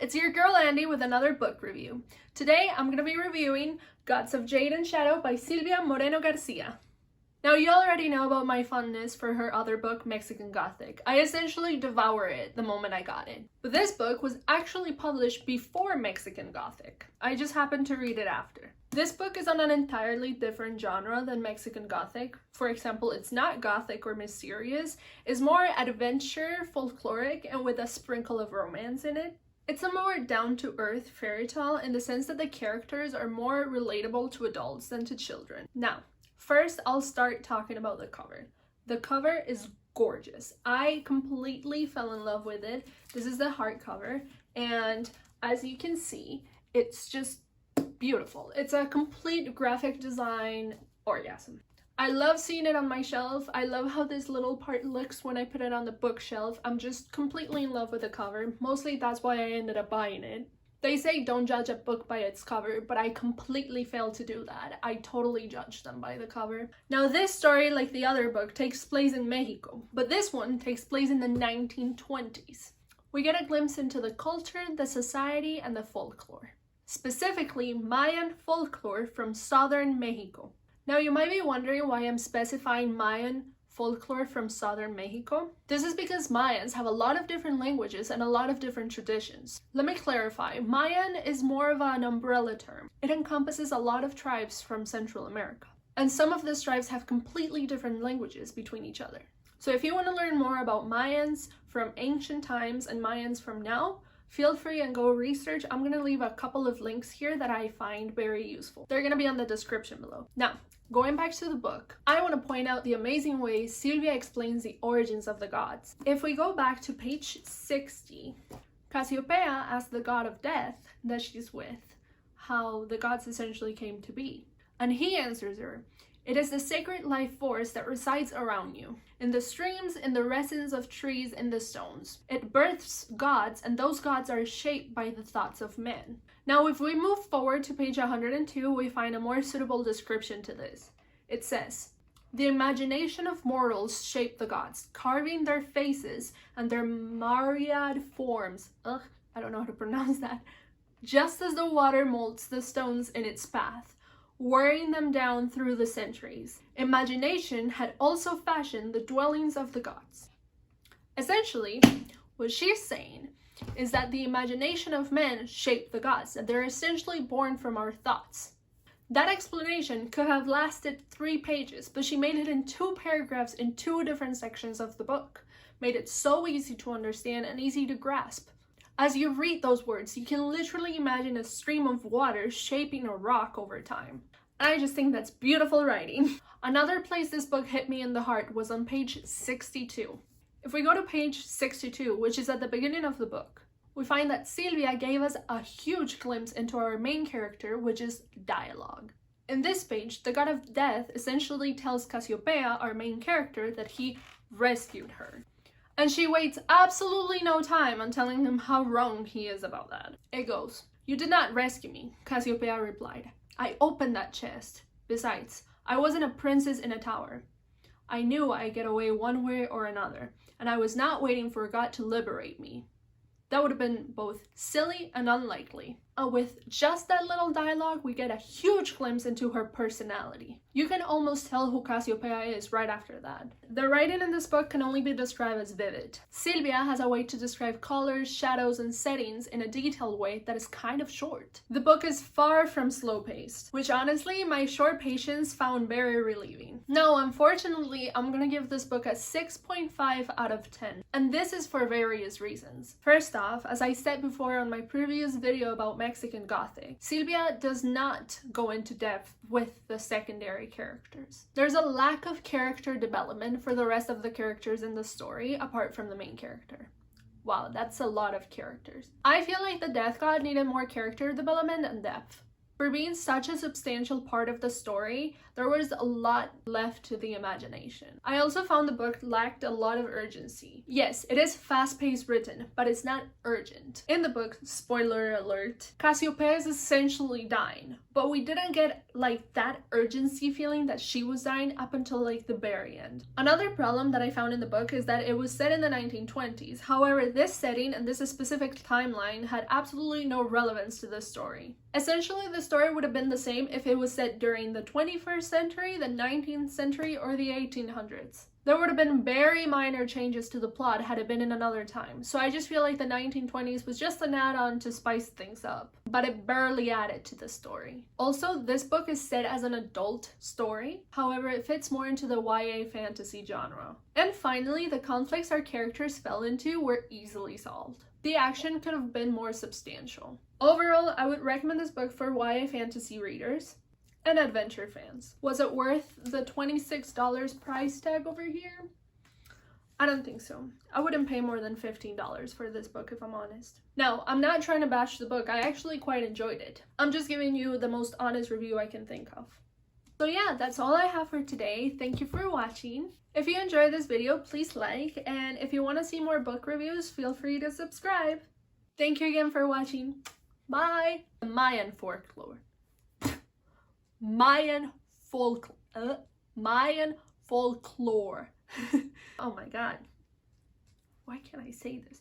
it's your girl Andie with another book review. Today I'm going to be reviewing Gods of Jade and Shadow by Silvia Moreno Garcia. Now you already know about my fondness for her other book, Mexican Gothic. I essentially devoured it the moment I got it. But this book was actually published before Mexican Gothic. I just happened to read it after. This book is on an entirely different genre than Mexican Gothic. For example, it's not gothic or mysterious. It's more adventure, folkloric, and with a sprinkle of romance in it. It's a more down-to-earth fairy tale in the sense that the characters are more relatable to adults than to children. Now, first I'll start talking about the cover. The cover is gorgeous. I completely fell in love with it. This is the hardcover, and as you can see, it's just beautiful. It's a complete graphic design orgasm. I love seeing it on my shelf. I love how this little part looks when I put it on the bookshelf. I'm just completely in love with the cover. Mostly that's why I ended up buying it. They say don't judge a book by its cover, but I completely failed to do that. I totally judged them by the cover. Now this story, like the other book, takes place in Mexico, but this one takes place in the 1920s. We get a glimpse into the culture, the society, and the folklore. Specifically, Mayan folklore from southern Mexico. Now you might be wondering why I'm specifying Mayan folklore from southern Mexico. This is because Mayans have a lot of different languages and a lot of different traditions. Let me clarify, Mayan is more of an umbrella term. It encompasses a lot of tribes from Central America. And some of these tribes have completely different languages between each other. So if you want to learn more about Mayans from ancient times and Mayans from now, feel free and go research. I'm going to leave a couple of links here that I find very useful. They're going to be on the description below. Now, going back to the book, I want to point out the amazing way Silvia explains the origins of the gods. If we go back to page 60, Cassiopeia asks the god of death that she's with how the gods essentially came to be. And he answers her, "It is the sacred life force that resides around you, in the streams, in the resins of trees, in the stones. It births gods, and those gods are shaped by the thoughts of men." Now, if we move forward to page 102, we find a more suitable description to this. It says, "The imagination of mortals shaped the gods, carving their faces and their myriad forms." I don't know how to pronounce that. "Just as the water molds the stones in its path, wearing them down through the centuries. Imagination had also fashioned the dwellings of the gods." Essentially, what she's saying is that the imagination of men shaped the gods, that they're essentially born from our thoughts. That explanation could have lasted 3 pages, but she made it in 2 paragraphs in 2 different sections of the book, made it so easy to understand and easy to grasp. As you read those words, you can literally imagine a stream of water shaping a rock over time. And I just think that's beautiful writing. Another place this book hit me in the heart was on page 62. If we go to page 62, which is at the beginning of the book, we find that Silvia gave us a huge glimpse into our main character, which is dialogue. In this page, the god of death essentially tells Cassiopeia, our main character, that he rescued her. And she waits absolutely no time on telling him how wrong he is about that. It goes, "You did not rescue me," Cassiopeia replied. "I opened that chest. Besides, I wasn't a princess in a tower. I knew I'd get away one way or another, and I was not waiting for God to liberate me. That would have been both silly and unlikely." And with just that little dialogue, we get a huge glimpse into her personality. You can almost tell who Cassiopeia is right after that. The writing in this book can only be described as vivid. Silvia has a way to describe colors, shadows, and settings in a detailed way that is kind of short. The book is far from slow-paced, which honestly, my short patience found very relieving. Now, unfortunately, I'm gonna give this book a 6.5 out of 10, and this is for various reasons. First off, as I said before on my previous video about Mexican Gothic, Silvia does not go into depth with the secondary characters. There's a lack of character development for the rest of the characters in the story apart from the main character. Wow, that's a lot of characters. I feel like the Death God needed more character development and depth. For being such a substantial part of the story, there was a lot left to the imagination. I also found the book lacked a lot of urgency. Yes, it is fast-paced written, but it's not urgent. In the book, spoiler alert, Cassiopeia is essentially dying, but we didn't get like that urgency feeling that she was dying up until like the very end. Another problem that I found in the book is that it was set in the 1920s. However, this setting and this specific timeline had absolutely no relevance to the story. Essentially, the story would have been the same if it was set during the 21st century, the 19th century, or the 1800s. There would have been very minor changes to the plot had it been in another time, so I just feel like the 1920s was just an add-on to spice things up, but it barely added to the story. Also, this book is set as an adult story, however it fits more into the YA fantasy genre. And finally, the conflicts our characters fell into were easily solved. The action could have been more substantial. Overall, I would recommend this book for YA fantasy readers and adventure fans. Was it worth the $26 price tag over here? I don't think so. I wouldn't pay more than $15 for this book if I'm honest. Now, I'm not trying to bash the book. I actually quite enjoyed it. I'm just giving you the most honest review I can think of. So yeah, that's all I have for today. Thank you for watching. If you enjoyed this video, please like, and if you want to see more book reviews, feel free to subscribe. Thank you again for watching. Bye! Mayan folklore. Mayan folklore. Oh my god. Why can't I say this?